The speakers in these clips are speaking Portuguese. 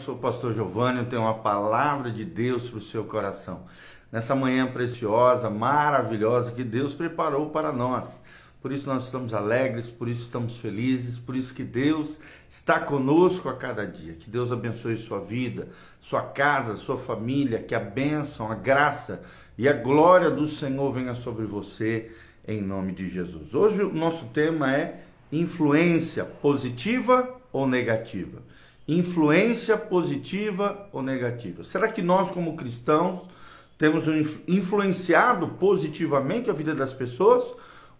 Sou o pastor Giovanni, eu tenho uma palavra de Deus para o seu coração. Nessa manhã preciosa, maravilhosa que Deus preparou para nós. Por isso nós estamos alegres, por isso estamos felizes, por isso que Deus está conosco a cada dia. Que Deus abençoe sua vida, sua casa, sua família, que a bênção, a graça e a glória do Senhor venha sobre você, em nome de Jesus. Hoje o nosso tema é influência positiva ou negativa. Influência positiva ou negativa. Será que nós, como cristãos, temos influenciado positivamente a vida das pessoas?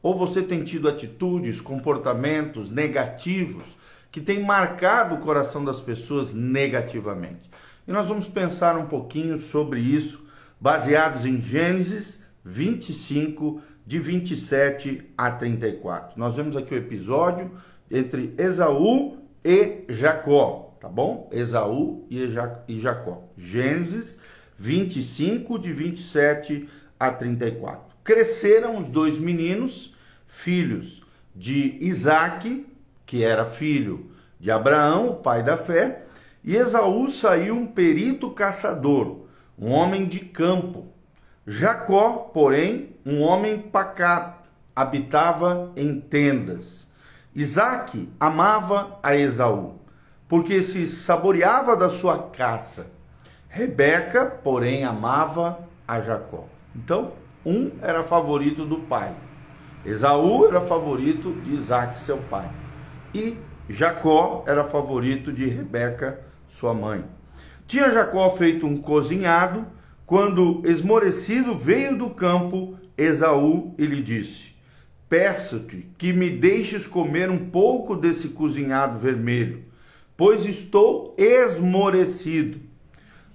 Ou você tem tido atitudes, comportamentos negativos que têm marcado o coração das pessoas negativamente? E nós vamos pensar um pouquinho sobre isso, baseados em Gênesis 25, de 27 a 34. Nós vemos aqui o episódio entre Esaú e Jacó. Tá bom? Esaú e Jacó. Gênesis 25, de 27 a 34. Cresceram os dois meninos, filhos de Isaque, que era filho de Abraão, o pai da fé, e Esaú saiu um perito caçador, um homem de campo. Jacó, porém, um homem pacato, habitava em tendas. Isaque amava a Esaú, porque se saboreava da sua caça. Rebeca, porém, amava a Jacó. Então, um era favorito do pai. Esaú era favorito de Isaque, seu pai. E Jacó era favorito de Rebeca, sua mãe. Tinha Jacó feito um cozinhado, quando, esmorecido, veio do campo Esaú e lhe disse: peço-te que me deixes comer um pouco desse cozinhado vermelho, pois estou esmorecido.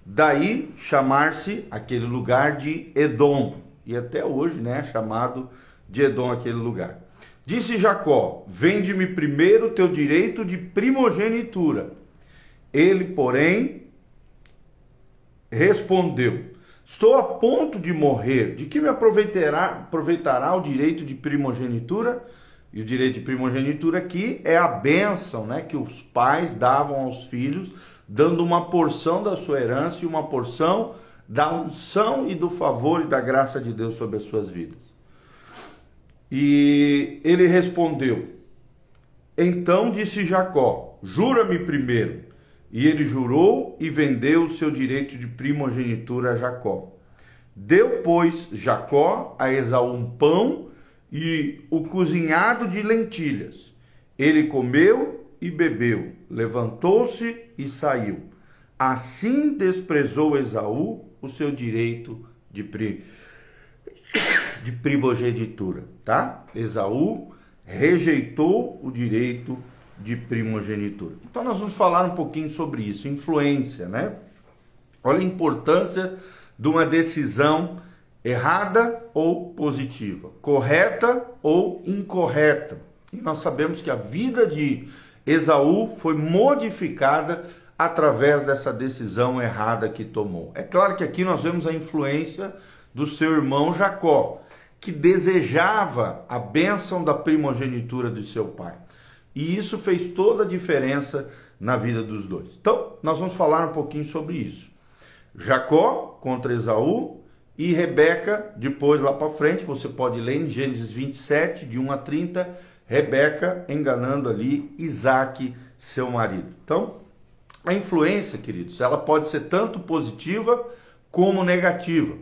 Daí chamar-se aquele lugar de Edom, e até hoje, né, chamado de Edom aquele lugar. Disse Jacó: vende-me primeiro teu direito de primogenitura. Ele, porém, respondeu: estou a ponto de morrer, de que me aproveitará o direito de primogenitura? E o direito de primogenitura aqui é a bênção, né, que os pais davam aos filhos, dando uma porção da sua herança e uma porção da unção e do favor e da graça de Deus sobre as suas vidas. E ele respondeu: então disse Jacó: jura-me primeiro. E ele jurou e vendeu o seu direito de primogenitura a Jacó. Deu, pois, Jacó a Esaú um pão e o cozinhado de lentilhas. Ele comeu e bebeu, levantou-se e saiu. Assim desprezou Esaú o seu direito de primogenitura, tá? Esaú rejeitou o direito de primogenitura. Então nós vamos falar um pouquinho sobre isso, influência, né? Olha a importância de uma decisão errada ou positiva, correta ou incorreta. E nós sabemos que a vida de Esaú foi modificada através dessa decisão errada que tomou. É claro que aqui nós vemos a influência do seu irmão Jacó, que desejava a bênção da primogenitura de seu pai. E isso fez toda a diferença na vida dos dois. Então, nós vamos falar um pouquinho sobre isso. Jacó contra Esaú e Rebeca, depois lá para frente, você pode ler em Gênesis 27, de 1 a 30, Rebeca enganando ali Isaque, seu marido. Então, a influência, queridos, ela pode ser tanto positiva como negativa.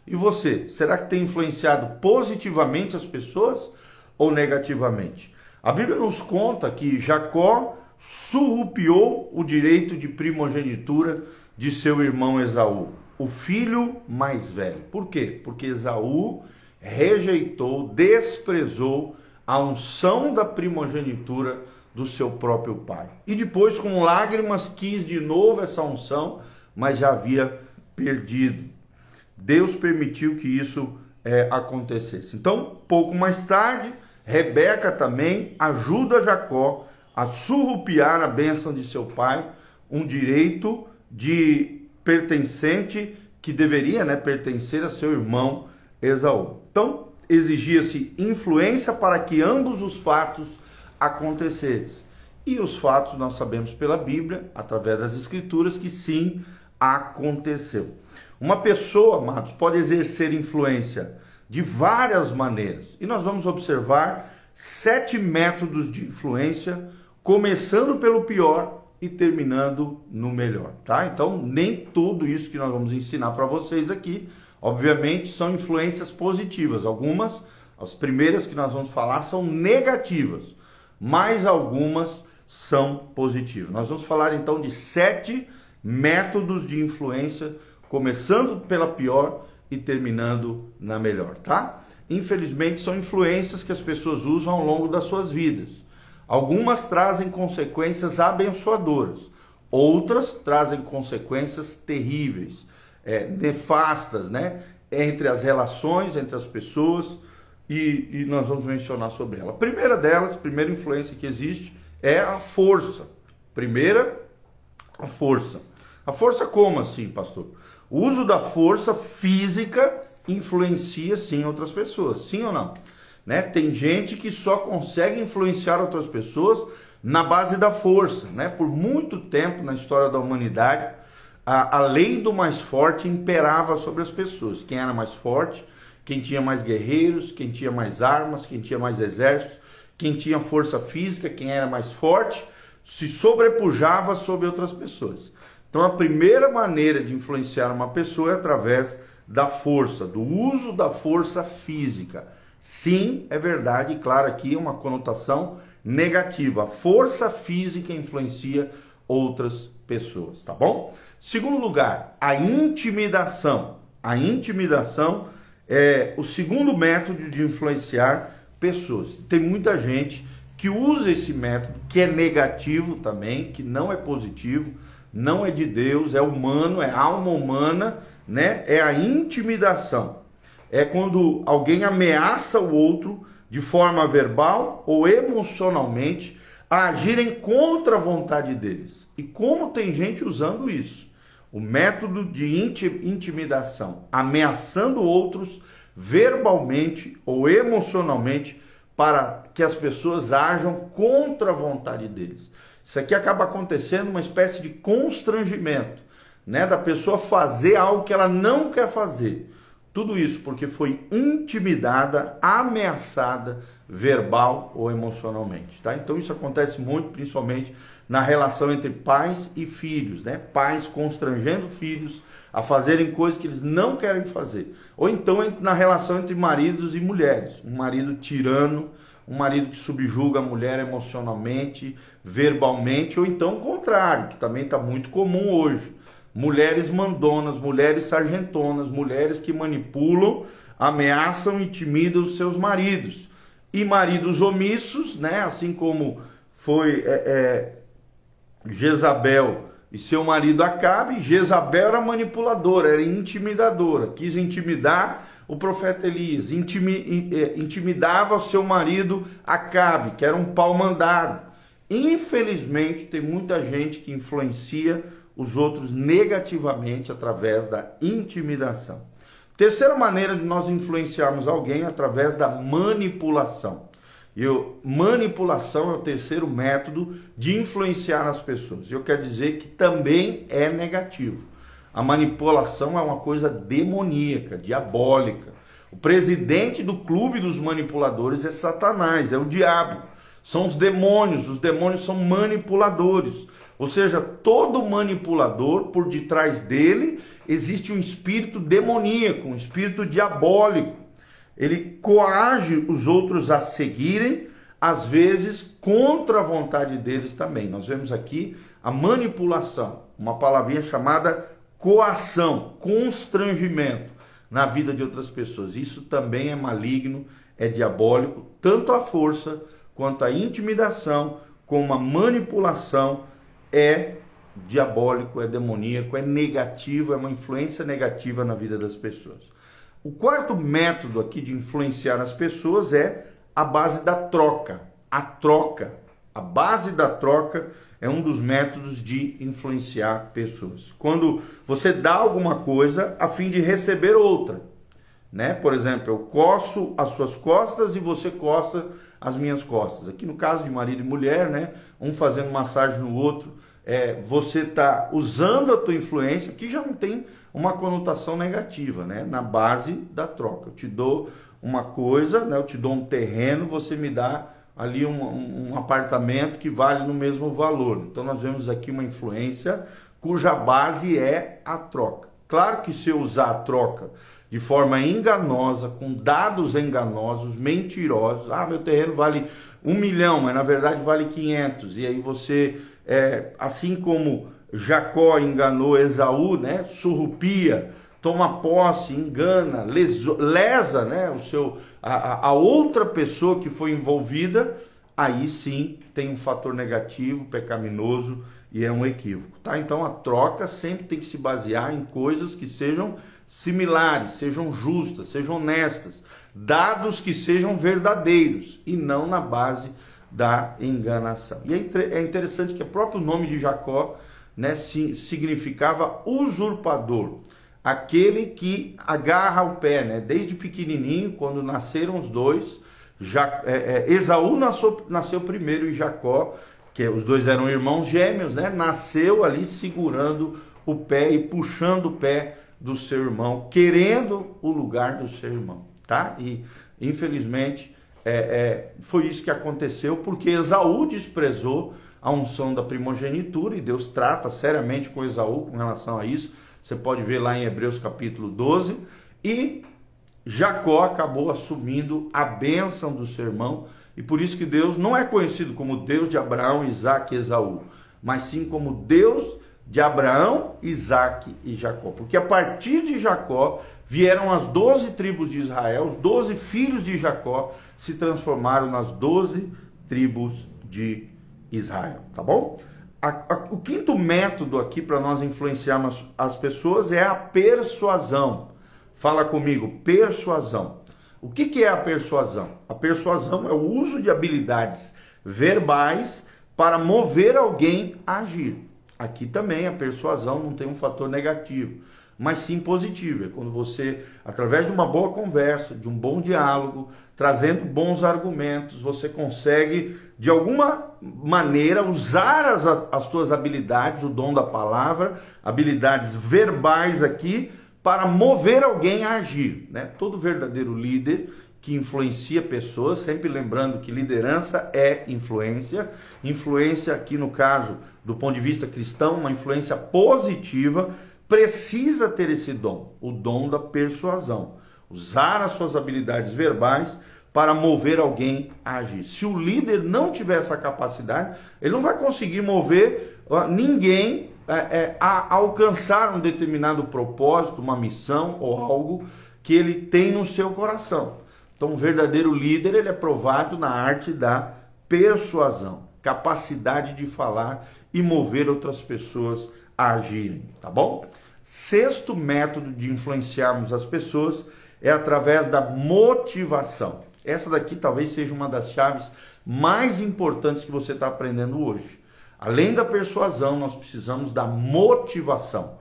E você, será que tem influenciado positivamente as pessoas ou negativamente? A Bíblia nos conta que Jacó surrupiou o direito de primogenitura de seu irmão Esaú, o filho mais velho. Por quê? Porque Esaú rejeitou, desprezou a unção da primogenitura do seu próprio pai. E depois, com lágrimas, quis de novo essa unção, mas já havia perdido. Deus permitiu que isso acontecesse. Então, pouco mais tarde, Rebeca também ajuda Jacó a surrupiar a bênção de seu pai, um direito de pertencente que deveria, né, pertencer a seu irmão Esaú. Então, exigia-se influência para que ambos os fatos acontecessem. E os fatos nós sabemos pela Bíblia, através das Escrituras, que sim, aconteceu. Uma pessoa, amados, pode exercer influência de várias maneiras. E nós vamos observar 7 métodos de influência, começando pelo pior e terminando no melhor, tá? Então, nem tudo isso que nós vamos ensinar para vocês aqui, obviamente, são influências positivas. Algumas, as primeiras que nós vamos falar, são negativas, mas algumas são positivas. Nós vamos falar então de 7 métodos de influência, começando pela pior e terminando na melhor, tá? Infelizmente, são influências que as pessoas usam ao longo das suas vidas. Algumas trazem consequências abençoadoras, outras trazem consequências terríveis, nefastas, né? Entre as relações, entre as pessoas, e nós vamos mencionar sobre ela. A primeira delas, a primeira influência que existe é a força. Primeira, a força. A força como assim, pastor? O uso da força física influencia sim outras pessoas, sim ou não? Né? Tem gente que só consegue influenciar outras pessoas na base da força, né? Por muito tempo na história da humanidade, a lei do mais forte imperava sobre as pessoas. Quem era mais forte, quem tinha mais guerreiros, quem tinha mais armas, quem tinha mais exército, quem tinha força física, quem era mais forte, se sobrepujava sobre outras pessoas. Então a primeira maneira de influenciar uma pessoa é através da força, do uso da força física. Sim, é verdade, e claro, aqui uma conotação negativa. A força física influencia outras pessoas, tá bom? Segundo lugar, a intimidação. A intimidação é o segundo método de influenciar pessoas. Tem muita gente que usa esse método, que é negativo também, que não é positivo, não é de Deus, é humano, é alma humana, né? É a intimidação. É quando alguém ameaça o outro de forma verbal ou emocionalmente a agirem contra a vontade deles. E como tem gente usando isso? O método de intimidação, ameaçando outros verbalmente ou emocionalmente para que as pessoas ajam contra a vontade deles. Isso aqui acaba acontecendo uma espécie de constrangimento, né, da pessoa fazer algo que ela não quer fazer. Tudo isso porque foi intimidada, ameaçada, verbal ou emocionalmente, tá? Então isso acontece muito, principalmente na relação entre pais e filhos, né? Pais constrangendo filhos a fazerem coisas que eles não querem fazer. Ou então na relação entre maridos e mulheres. Um marido tirano, um marido que subjuga a mulher emocionalmente, verbalmente, ou então o contrário, que também está muito comum hoje. Mulheres mandonas, mulheres sargentonas, mulheres que manipulam, ameaçam, intimidam os seus maridos. E maridos omissos, né? Assim como foi Jezabel e seu marido Acabe. Jezabel era manipuladora, era intimidadora, quis intimidar o profeta Elias, intimidava o seu marido Acabe, que era um pau mandado. Infelizmente, tem muita gente que influencia os outros negativamente através da intimidação. Terceira maneira de nós influenciarmos alguém é através da manipulação. Manipulação é o terceiro método de influenciar as pessoas. Eu quero dizer que também é negativo. A manipulação é uma coisa demoníaca, diabólica. O presidente do clube dos manipuladores é Satanás, é o diabo. São os demônios são manipuladores. Ou seja, todo manipulador, por detrás dele, existe um espírito demoníaco, um espírito diabólico. Ele coage os outros a seguirem, às vezes contra a vontade deles também. Nós vemos aqui a manipulação, uma palavrinha chamada coação, constrangimento na vida de outras pessoas. Isso também é maligno, é diabólico, tanto a força quanto a intimidação, como a manipulação é diabólico, é demoníaco, é negativo, é uma influência negativa na vida das pessoas. O quarto método aqui de influenciar as pessoas é a base da troca. A troca, a base da troca é um dos métodos de influenciar pessoas. Quando você dá alguma coisa a fim de receber outra. né? Por exemplo, eu coço as suas costas e você coça as minhas costas. Aqui no caso de marido e mulher, né? Um fazendo massagem no outro, você está usando a tua influência, que já não tem uma conotação negativa, né? Na base da troca. Eu te dou uma coisa, né? Eu te dou um terreno, você me dá ali um apartamento que vale no mesmo valor. Então nós vemos aqui uma influência cuja base é a troca. Claro que se eu usar a troca de forma enganosa, com dados enganosos, mentirosos, meu terreno vale 1 milhão, mas na verdade vale 500, e aí você, assim como Jacó enganou Esaú, né, surrupia, toma posse, engana, lesa, né, a outra pessoa que foi envolvida, aí sim tem um fator negativo, pecaminoso, e é um equívoco, tá? Então a troca sempre tem que se basear em coisas que sejam similares, sejam justas, sejam honestas, dados que sejam verdadeiros e não na base da enganação. E é interessante que o próprio nome de Jacó, né, significava usurpador, aquele que agarra o pé, né? Desde pequenininho, quando nasceram os dois, Esaú nasceu primeiro e Jacó, que os dois eram irmãos gêmeos, né? Nasceu ali segurando o pé e puxando o pé do seu irmão, querendo o lugar do seu irmão, tá? E infelizmente foi isso que aconteceu, porque Esaú desprezou a unção da primogenitura, e Deus trata seriamente com Esaú com relação a isso. Você pode ver lá em Hebreus capítulo 12, e Jacó acabou assumindo a bênção do seu irmão, e por isso que Deus não é conhecido como Deus de Abraão, Isaque e Esaú, mas sim como Deus de Abraão, Isaque e Jacó. Porque a partir de Jacó vieram as 12 tribos de Israel, os 12 filhos de Jacó se transformaram nas 12 tribos de Israel, tá bom? O quinto método aqui para nós influenciarmos as pessoas é a persuasão. Fala comigo, persuasão. O que é a persuasão? A persuasão é o uso de habilidades verbais para mover alguém a agir. Aqui também a persuasão não tem um fator negativo, mas sim positivo. É quando você, através de uma boa conversa, de um bom diálogo, trazendo bons argumentos, você consegue, de alguma maneira, usar as suas habilidades, o dom da palavra, habilidades verbais aqui, para mover alguém a agir, né? Todo verdadeiro líder que influencia pessoas, sempre lembrando que liderança é influência. Influência aqui no caso, do ponto de vista cristão, uma influência positiva, precisa ter esse dom, o dom da persuasão. Usar as suas habilidades verbais para mover alguém a agir. Se o líder não tiver essa capacidade, ele não vai conseguir mover ninguém a alcançar um determinado propósito, uma missão ou algo que ele tem no seu coração. Então, um verdadeiro líder, ele é provado na arte da persuasão, capacidade de falar e mover outras pessoas a agirem, tá bom? Sexto método de influenciarmos as pessoas é através da motivação. Essa daqui talvez seja uma das chaves mais importantes que você está aprendendo hoje. Além da persuasão, nós precisamos da motivação.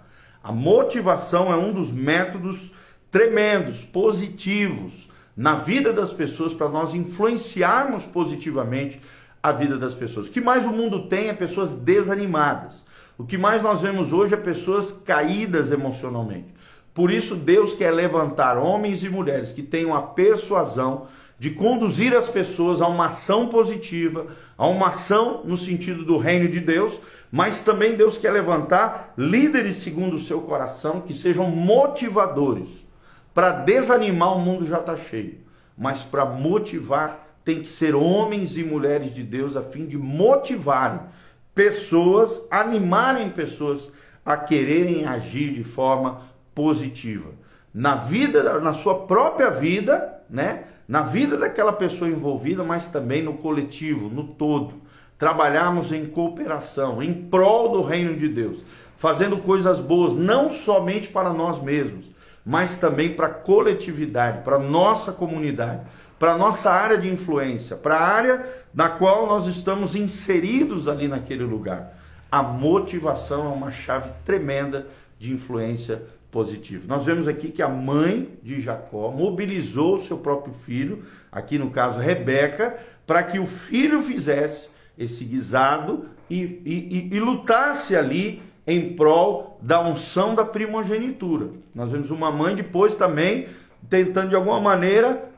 A motivação é um dos métodos tremendos, positivos, na vida das pessoas, para nós influenciarmos positivamente a vida das pessoas. O que mais o mundo tem é pessoas desanimadas. O que mais nós vemos hoje é pessoas caídas emocionalmente. Por isso Deus quer levantar homens e mulheres que tenham a persuasão de conduzir as pessoas a uma ação positiva, a uma ação no sentido do reino de Deus, mas também Deus quer levantar líderes segundo o seu coração, que sejam motivadores. Para desanimar, o mundo já está cheio, mas para motivar tem que ser homens e mulheres de Deus, a fim de motivarem pessoas, animarem pessoas a quererem agir de forma positiva. Na vida, na sua própria vida, né? Na vida daquela pessoa envolvida, mas também no coletivo, no todo. Trabalharmos em cooperação, em prol do reino de Deus, fazendo coisas boas, não somente para nós mesmos, mas também para a coletividade, para a nossa comunidade, para a nossa área de influência, para a área na qual nós estamos inseridos ali naquele lugar. A motivação é uma chave tremenda de influência positiva. Nós vemos aqui que a mãe de Jacó mobilizou o seu próprio filho, aqui no caso Rebeca, para que o filho fizesse esse guisado e lutasse ali em prol da unção da primogenitura. Nós vemos uma mãe depois também tentando de alguma maneira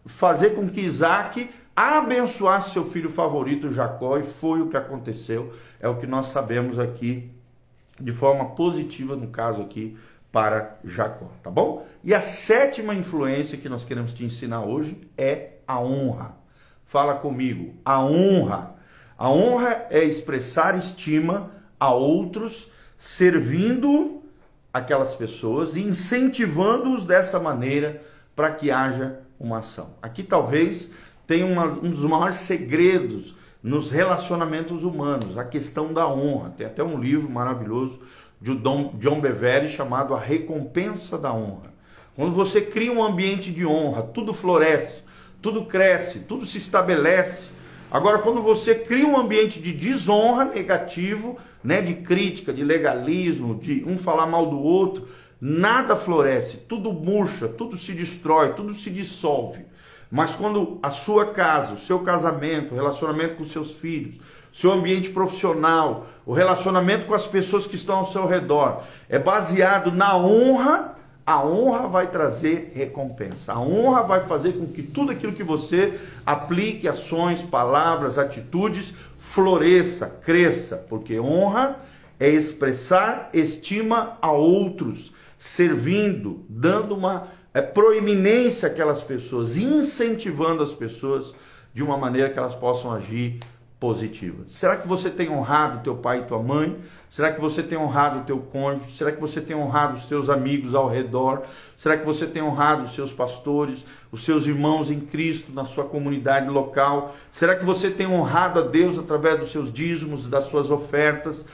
fazer com que Isaac abençoasse seu filho favorito Jacó, e foi o que aconteceu, é o que nós sabemos aqui de forma positiva no caso aqui para Jacó, tá bom? E a sétima influência que nós queremos te ensinar hoje é a honra. Fala comigo, a honra. A honra é expressar estima a outros, servindo aquelas pessoas e incentivando-os dessa maneira para que haja uma ação. Aqui talvez tenha um dos maiores segredos nos relacionamentos humanos, a questão da honra. Tem até um livro maravilhoso de John Bevere chamado A Recompensa da Honra. Quando você cria um ambiente de honra, tudo floresce, tudo cresce, tudo se estabelece. Agora, quando você cria um ambiente de desonra negativo, né, de crítica, de legalismo, de um falar mal do outro, nada floresce, tudo murcha, tudo se destrói, tudo se dissolve. Mas quando a sua casa, o seu casamento, o relacionamento com os seus filhos, o seu ambiente profissional, o relacionamento com as pessoas que estão ao seu redor é baseado na honra, a honra vai trazer recompensa. A honra vai fazer com que tudo aquilo que você aplique, ações, palavras, atitudes, floresça, cresça. Porque honra é expressar estima a outros, servindo, dando uma proeminência àquelas pessoas, incentivando as pessoas de uma maneira que elas possam agir positiva. Será que você tem honrado teu pai e tua mãe? Será que você tem honrado o teu cônjuge? Será que você tem honrado os teus amigos ao redor? Será que você tem honrado os seus pastores, os seus irmãos em Cristo na sua comunidade local? Será que você tem honrado a Deus através dos seus dízimos, das suas ofertas?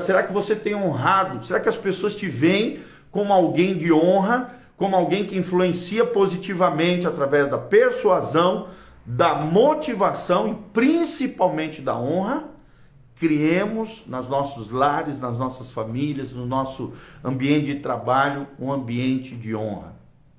Será que você tem honrado? Será que as pessoas te veem como alguém de honra, como alguém que influencia positivamente através da persuasão, da motivação e principalmente da honra? Criemos nos nossos lares, nas nossas famílias, no nosso ambiente de trabalho, um ambiente de honra.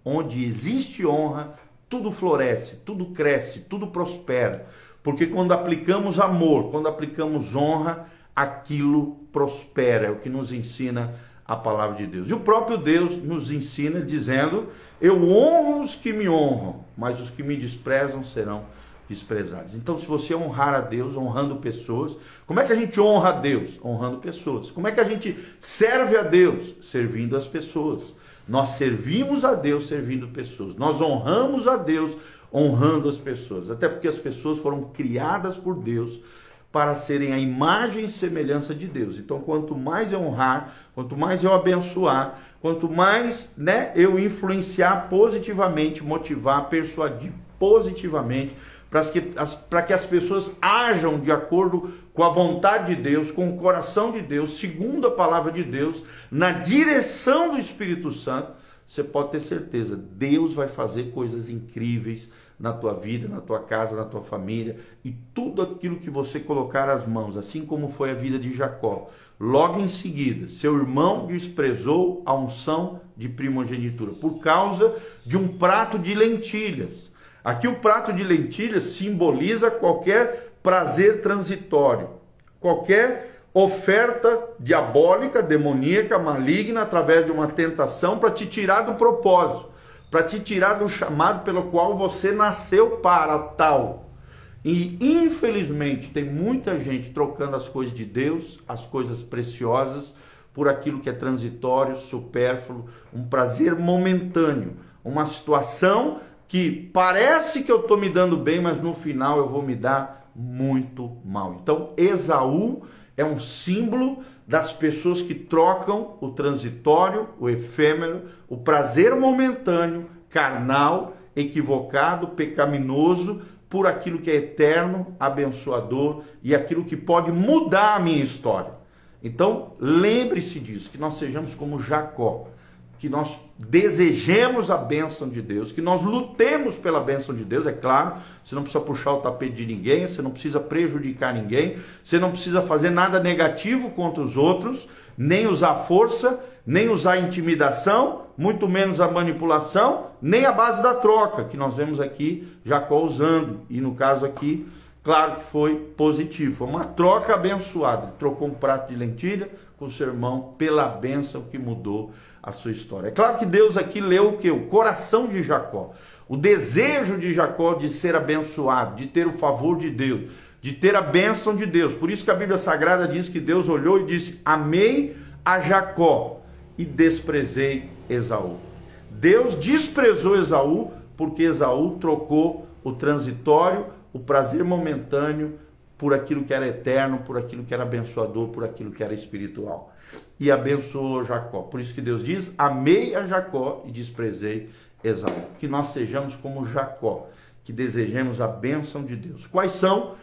Onde existe honra, tudo floresce, tudo cresce, tudo prospera. Porque quando aplicamos amor, quando aplicamos honra, aquilo prospera. É o que nos ensina a palavra de Deus. E o próprio Deus nos ensina dizendo: eu honro os que me honram, mas os que me desprezam serão desprezados. Então, se você honrar a Deus, honrando pessoas, como é que a gente honra a Deus? Honrando pessoas. Como é que a gente serve a Deus? Servindo as pessoas. Nós servimos a Deus servindo pessoas. Nós honramos a Deus honrando as pessoas. Até porque as pessoas foram criadas por Deus para serem a imagem e semelhança de Deus. Então, quanto mais eu honrar, quanto mais eu abençoar, quanto mais, eu influenciar positivamente, motivar, persuadir positivamente, para que as pessoas ajam de acordo com a vontade de Deus, com o coração de Deus, segundo a palavra de Deus, na direção do Espírito Santo, você pode ter certeza, Deus vai fazer coisas incríveis na tua vida, na tua casa, na tua família, e tudo aquilo que você colocar as mãos, assim como foi a vida de Jacó. Logo em seguida, seu irmão desprezou a unção de primogenitura por causa de um prato de lentilhas. Aqui o prato de lentilhas simboliza qualquer prazer transitório, qualquer oferta diabólica, demoníaca, maligna, através de uma tentação para te tirar do propósito, para te tirar do chamado pelo qual você nasceu para tal. E infelizmente tem muita gente trocando as coisas de Deus, as coisas preciosas, por aquilo que é transitório, supérfluo, um prazer momentâneo, uma situação que parece que eu estou me dando bem, mas no final eu vou me dar muito mal. Então, Esaú é um símbolo das pessoas que trocam o transitório, o efêmero, o prazer momentâneo, carnal, equivocado, pecaminoso, por aquilo que é eterno, abençoador e aquilo que pode mudar a minha história. Então, lembre-se disso, que nós sejamos como Jacó, que nós desejemos a bênção de Deus, que nós lutemos pela bênção de Deus, é claro. Você não precisa puxar o tapete de ninguém, você não precisa prejudicar ninguém, você não precisa fazer nada negativo contra os outros, nem usar força, nem usar intimidação, muito menos a manipulação, nem a base da troca, que nós vemos aqui Jacó usando, e no caso aqui, claro que foi positivo, foi uma troca abençoada. Ele trocou um prato de lentilha com o seu irmão pela bênção que mudou a sua história. É claro que Deus aqui leu o quê? O coração de Jacó, o desejo de Jacó de ser abençoado, de ter o favor de Deus, de ter a bênção de Deus. Por isso que a Bíblia Sagrada diz que Deus olhou e disse: amei a Jacó e desprezei Esaú. Deus desprezou Esaú porque Esaú trocou o transitório, o prazer momentâneo, por aquilo que era eterno, por aquilo que era abençoador, por aquilo que era espiritual. E abençoou Jacó. Por isso que Deus diz: amei a Jacó e desprezei Esaú. Que nós sejamos como Jacó, que desejemos a bênção de Deus. Quais são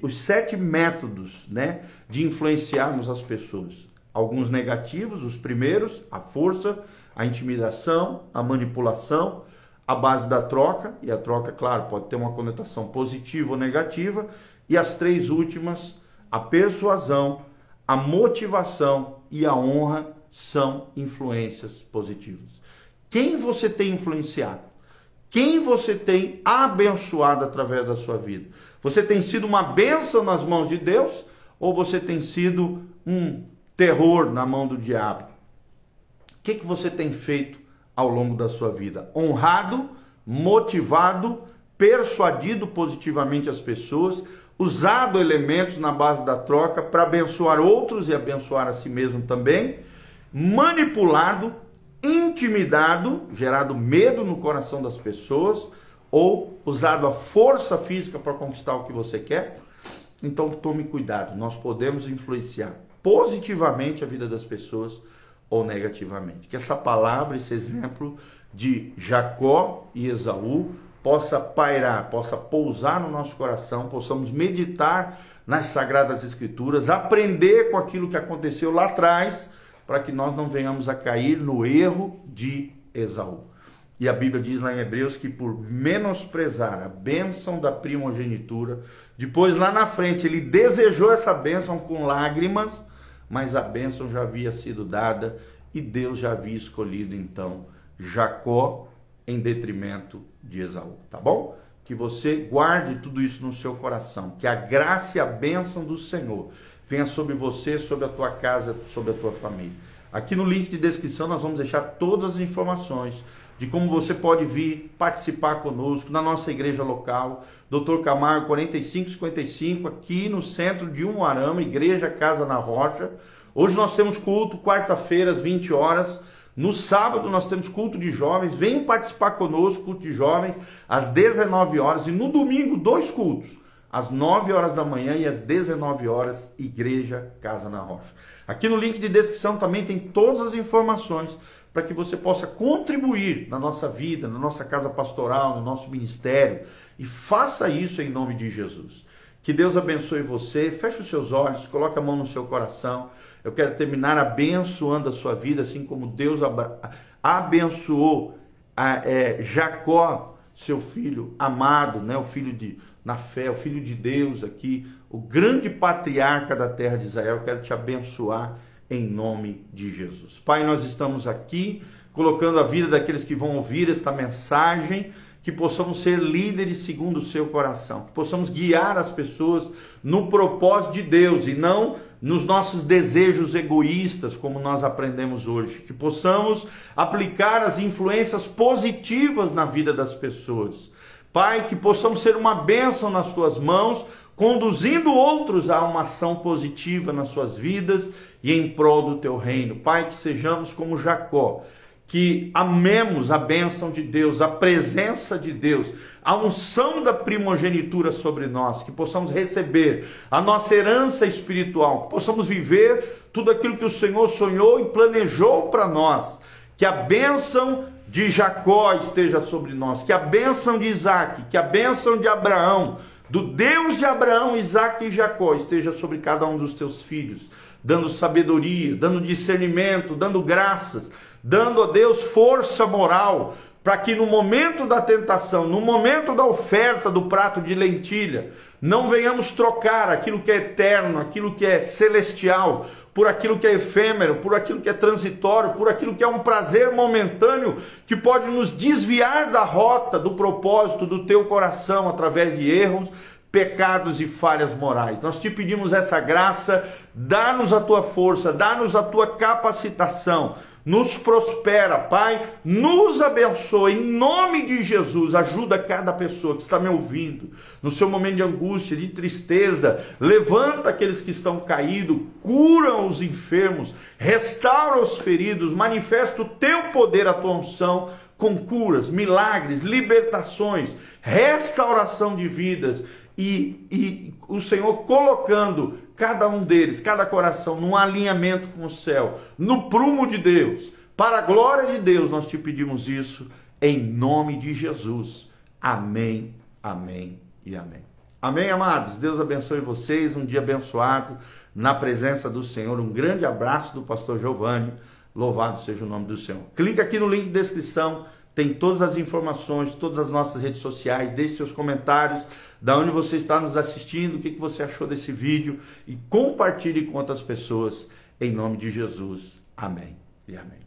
os 7 métodos, né, de influenciarmos as pessoas? Alguns negativos, os primeiros: a força, a intimidação, a manipulação, a base da troca, e a troca, claro, pode ter uma conotação positiva ou negativa, e as 3 últimas, a persuasão, a motivação e a honra, são influências positivas. Quem você tem influenciado? Quem você tem abençoado através da sua vida? Você tem sido uma bênção nas mãos de Deus, ou você tem sido um terror na mão do diabo? O que você tem feito ao longo da sua vida? Honrado, motivado, persuadido positivamente as pessoas, usado elementos na base da troca para abençoar outros e abençoar a si mesmo também, manipulado, intimidado, gerado medo no coração das pessoas, ou usado a força física para conquistar o que você quer? Então tome cuidado, nós podemos influenciar positivamente a vida das pessoas ou negativamente. Que essa palavra, esse exemplo de Jacó e Esaú possa pairar, possa pousar no nosso coração, possamos meditar nas Sagradas Escrituras, aprender com aquilo que aconteceu lá atrás, para que nós não venhamos a cair no erro de Esaú. E a Bíblia diz lá em Hebreus que por menosprezar a bênção da primogenitura, depois lá na frente ele desejou essa bênção com lágrimas, mas a bênção já havia sido dada e Deus já havia escolhido então Jacó em detrimento de Esaú, tá bom? Que você guarde tudo isso no seu coração, que a graça e a bênção do Senhor venha sobre você, sobre a tua casa, sobre a tua família. Aqui no link de descrição nós vamos deixar todas as informações de como você pode vir participar conosco na nossa igreja local, Dr. Camargo 4555, aqui no centro de Umuarama, Igreja Casa na Rocha. Hoje nós temos culto, quarta-feira às 20 horas. No sábado nós temos culto de jovens. Venham participar conosco, culto de jovens, às 19 horas. E no domingo, 2 cultos, às 9 horas da manhã e às 19 horas, Igreja Casa na Rocha. Aqui no link de descrição também tem todas as informações para que você possa contribuir na nossa vida, na nossa casa pastoral, no nosso ministério. E faça isso em nome de Jesus. Que Deus abençoe você. Feche os seus olhos, coloque a mão no seu coração. Eu quero terminar abençoando a sua vida, assim como Deus abençoou Jacó, seu filho amado, né? O filho na fé, o filho de Deus aqui, o grande patriarca da terra de Israel. Eu quero te abençoar em nome de Jesus. Pai, nós estamos aqui colocando a vida daqueles que vão ouvir esta mensagem, que possamos ser líderes segundo o seu coração, que possamos guiar as pessoas no propósito de Deus e não nos nossos desejos egoístas, como nós aprendemos hoje, que possamos aplicar as influências positivas na vida das pessoas. Pai, que possamos ser uma bênção nas tuas mãos, conduzindo outros a uma ação positiva nas suas vidas e em prol do teu reino. Pai, que sejamos como Jacó, que amemos a bênção de Deus, a presença de Deus, a unção da primogenitura sobre nós, que possamos receber a nossa herança espiritual, que possamos viver tudo aquilo que o Senhor sonhou e planejou para nós, que a bênção de Jacó esteja sobre nós, que a bênção de Isaac, que a bênção de Abraão, do Deus de Abraão, Isaac e Jacó, esteja sobre cada um dos teus filhos. dando sabedoria, dando discernimento, dando graças, dando a Deus força moral, para que no momento da tentação, no momento da oferta do prato de lentilha, não venhamos trocar aquilo que é eterno, aquilo que é celestial, por aquilo que é efêmero, por aquilo que é transitório, por aquilo que é um prazer momentâneo, que pode nos desviar da rota, do propósito do teu coração, através de erros, pecados e falhas morais. Nós te pedimos essa graça, dá-nos a tua força, dá-nos a tua capacitação, nos prospera, Pai, nos abençoa, em nome de Jesus. Ajuda cada pessoa que está me ouvindo, no seu momento de angústia, de tristeza, levanta aqueles que estão caídos, cura os enfermos, restaura os feridos, manifesta o teu poder, a tua unção, com curas, milagres, libertações, restauração de vidas, e o Senhor colocando cada um deles, cada coração, num alinhamento com o céu, no prumo de Deus, para a glória de Deus. Nós te pedimos isso, em nome de Jesus. Amém, amém e amém. Amém, amados? Deus abençoe vocês, um dia abençoado, na presença do Senhor. Um grande abraço do pastor Giovanni, louvado seja o nome do Senhor. Clica aqui no link de descrição, tem todas as informações, todas as nossas redes sociais, deixe seus comentários, da onde você está nos assistindo, o que você achou desse vídeo, e compartilhe com outras pessoas, em nome de Jesus. Amém e amém.